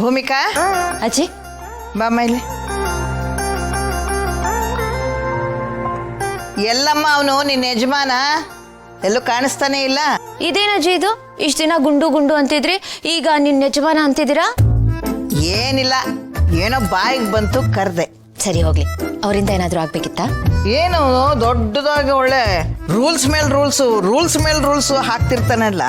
ಭೂಮಿಕಾ ಅಜ್ಜಿ ಬಾ ಮೇಲೆ. ಎಲ್ಲಮ್ಮ ಅವನು ನಿನ್ನ ಯಜಮಾನ ಎಲ್ಲೂ ಕಾಣಿಸ್ತಾನೆ ಇಲ್ಲ. ಇದೇನಜ್ಜಿ ಇದು? ಇಷ್ಟ ದಿನ ಗುಂಡು ಗುಂಡು ಅಂತಿದ್ರಿ, ಈಗ ನಿನ್ನ ಯಜಮಾನ ಅಂತಿದ್ದೀರಾ? ಏನಿಲ್ಲ, ಏನೋ ಬಾಯಿಗೆ ಬಂತು ಕರ್ದೆ. ಸರಿ ಹೋಗ್ಲಿ, ಅವರಿಂದ ಏನಾದ್ರೂ ಆಗ್ಬೇಕಿತ್ತಾ? ಏನು ದೊಡ್ಡದಾಗಿ ಒಳ್ಳೆ ರೂಲ್ಸ್ ಮೇಲ್ ರೂಲ್ಸ್ ಹಾಕ್ತಿರ್ತಾನಲ್ಲ,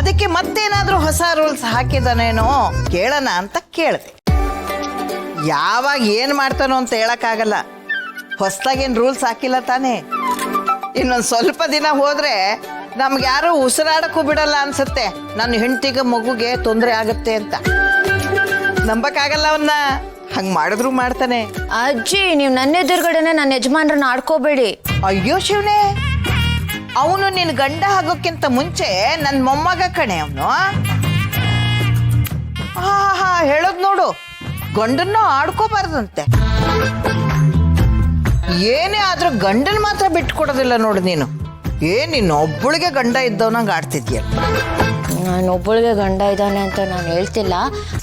ಅದಕ್ಕೆ ಮತ್ತೇನಾದ್ರೂ ಹೊಸ ರೂಲ್ಸ್ ಹಾಕಿದಾನೇನೋ ಕೇಳೋಣ ಅಂತ ಕೇಳಿದೆ. ಯಾವಾಗ ಏನ್ ಮಾಡ್ತಾನೋ ಅಂತ ಹೇಳಕ್ಕಾಗಲ್ಲ. ಹೊಸದಾಗೇನು ರೂಲ್ಸ್ ಹಾಕಿಲ್ಲ ತಾನೇ. ಇನ್ನೊಂದು ಸ್ವಲ್ಪ ದಿನ ಹೋದ್ರೆ ನಮ್ಗೆ ಯಾರು ಉಸಿರಾಡಕ್ಕೂ ಬಿಡಲ್ಲ ಅನ್ಸುತ್ತೆ. ನನ್ನ ಹೆಂಡತಿಗೆ ಮಗುಗೆ ತೊಂದರೆ ಆಗುತ್ತೆ ಅಂತ ನಂಬಕ್ಕಾಗಲ್ಲ ಅವನ್ನ. ಹಂಗ್ ಮಾಡಿದ್ರು ಮಾಡ್ತಾನೆ. ಅಜ್ಜಿ, ನೀವು ನನ್ನ ಎದುರುಗಡೆನೆ ನನ್ನ ಯಜಮಾನ್ರನ್ನ ಆಡ್ಕೋಬೇಡಿ. ಅಯ್ಯೋ ಶಿವನೇ, ಅವನು ನಿನ್ ಗಂಡ ಆಗೋಕ್ಕಿಂತ ಮುಂಚೆ ನನ್ನ ಮೊಮ್ಮಗ ಕಣೆ ಅವನು. ಹಾ ಹೇಳೋದ್ ನೋಡು, ಗಂಡನ್ನು ಆಡ್ಕೋಬಾರ್ದಂತೆ. ಏನೇ ಆದ್ರೂ ಗಂಡನ್ ಮಾತ್ರ ಬಿಟ್ಕೊಡೋದಿಲ್ಲ ನೋಡು ನೀನು. ನೀನು ಒಬ್ಬಳಿಗೆ ಗಂಡ ಇದ್ದವನಂಗೆ ಆಡ್ತಿದ್ಯ. ನಾನು ಒಬ್ಬಳಿಗೆ ಗಂಡ ಇದ್ದಾನೆ ಅಂತ ನಾನು ಹೇಳ್ತಿಲ್ಲ,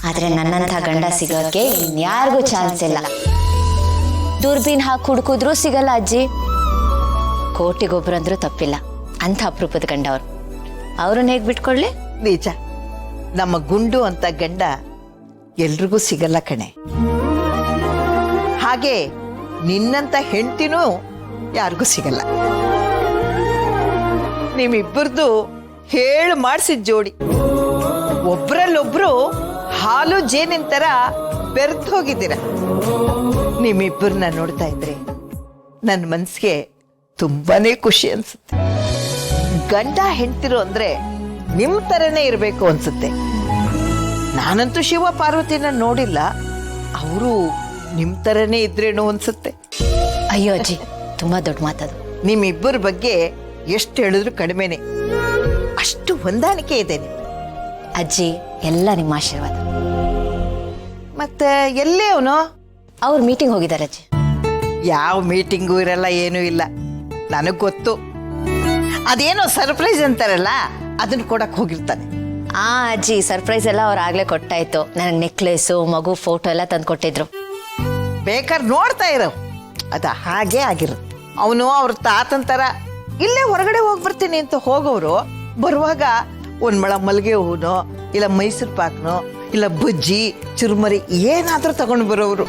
ಆದ್ರೆ ನನ್ನಂಥ ಗಂಡ ಸಿಗೋಕೆ ಇನ್ಯಾರಿಗೂ ಚಾನ್ಸ್ ಇಲ್ಲ. ದೂರ್ಬೀನ್ ಹಾಕಿ ಹುಡುಕಿದ್ರು ಸಿಗಲ್ಲ ಅಜ್ಜಿ. ಕೋಟಿಗೊಬ್ರಂದ್ರೂ ತಪ್ಪಿಲ್ಲ, ಅಂಥ ಅಪರೂಪದ ಗಂಡ ಅವರು. ಅವ್ರನ್ನ ಹೇಗೆ ಬಿಟ್ಕೊಳ್ಳಿ? ನಿಜ, ನಮ್ಮ ಗುಂಡು ಅಂತ ಗಂಡ ಎಲ್ರಿಗೂ ಸಿಗಲ್ಲ ಕಣೆ. ಹಾಗೆ ನಿನ್ನಂತ ಹೆಂಡ್ತಿನೂ ಯಾರಿಗೂ ಸಿಗಲ್ಲ. ನಿಮ್ಮಿಬ್ಬರದು ಹೇಳು ಮಾಡಿಸಿದ ಜೋಡಿ. ಒಬ್ರಲ್ಲೊಬ್ರು ಹಾಲು ಜೇನಿನ ತರ ಬೆರೆತು ಹೋಗಿದ್ದೀರ. ನಿಮ್ಮಿಬ್ಬರನ್ನ ನೋಡ್ತಾ ಇದ್ರೆ ನನ್ನ ಮನ್ಸಿಗೆ ತುಂಬಾನೇ ಖುಷಿ ಅನ್ಸುತ್ತೆ. ಗಂಡ ಹೆಂಡ್ತಿರು ಅಂದ್ರೆ ನಿಮ್ ತರನೇ ಇರ್ಬೇಕು ಅನ್ಸುತ್ತೆ. ನಾನಂತೂ ಶಿವ ಪಾರ್ವತಿನ ನೋಡಿಲ್ಲ, ಅವರು ನಿಮ್ ತರನೇ ಇದ್ರೇನೋ ಅನ್ಸುತ್ತೆ. ಅಯ್ಯೋ ಅಜ್ಜಿ, ತುಂಬಾ ದೊಡ್ಡ ಮಾತದು. ನಿಮ್ಮಿಬ್ಬರ ಬಗ್ಗೆ ಎಷ್ಟು ಹೇಳಿದ್ರು ಕಡಿಮೆನೆ, ಅಷ್ಟು ಹೊಂದಾಣಿಕೆ ಇದೆ ನಿಮ್ಗೆ. ಅಜ್ಜಿ, ಎಲ್ಲ ನಿಮ್ಮ ಆಶೀರ್ವಾದ. ಮತ್ತೆ ಎಲ್ಲೇ ಅವನು? ಅವ್ರು ಮೀಟಿಂಗ್ ಹೋಗಿದ್ದಾರೆ ಅಜ್ಜಿ. ಯಾವ ಮೀಟಿಂಗು ಇರಲ್ಲ, ಏನೂ ಇಲ್ಲ. ನನಗ್ ಗೊತ್ತು, ಅದೇನೋ ಸರ್ಪ್ರೈಸ್ ಅಂತಾರಲ್ಲ, ಅದನ್ನ ಕೊಡಕ್ ಹೋಗಿರ್ತಾನೆ. ಅಜ್ಜಿ, ಸರ್ಪ್ರೈಸ್ ಎಲ್ಲ ಅವ್ರು ಆಗ್ಲೇ ಕೊಟ್ಟಾಯ್ತು. ನನಗೆ ನೆಕ್ಲೆಸು, ಮಗು ಫೋಟೋ ಎಲ್ಲ ತಂದು ಕೊಟ್ಟಿದ್ರು. ಬೇಕಾದ್ರೆ ನೋಡ್ತಾ ಇರೋ, ಅದ ಹಾಗೆ ಆಗಿರುತ್ತೆ. ಅವನು ಅವ್ರ ತಾತನ ತರ ಇಲ್ಲೇ ಹೊರಗಡೆ ಹೋಗ್ಬರ್ತೀನಿ ಅಂತ ಹೋಗೋರು ಬರುವಾಗ ಒಂದ್ ಮಳ ಮಲ್ಗೆ ಹೂನೋ, ಇಲ್ಲ ಮೈಸೂರು ಪಾಕ್ನೋ, ಇಲ್ಲ ಬಜ್ಜಿ ಚುರುಮರಿ ಏನಾದ್ರೂ ತಗೊಂಡು ಬರೋರು.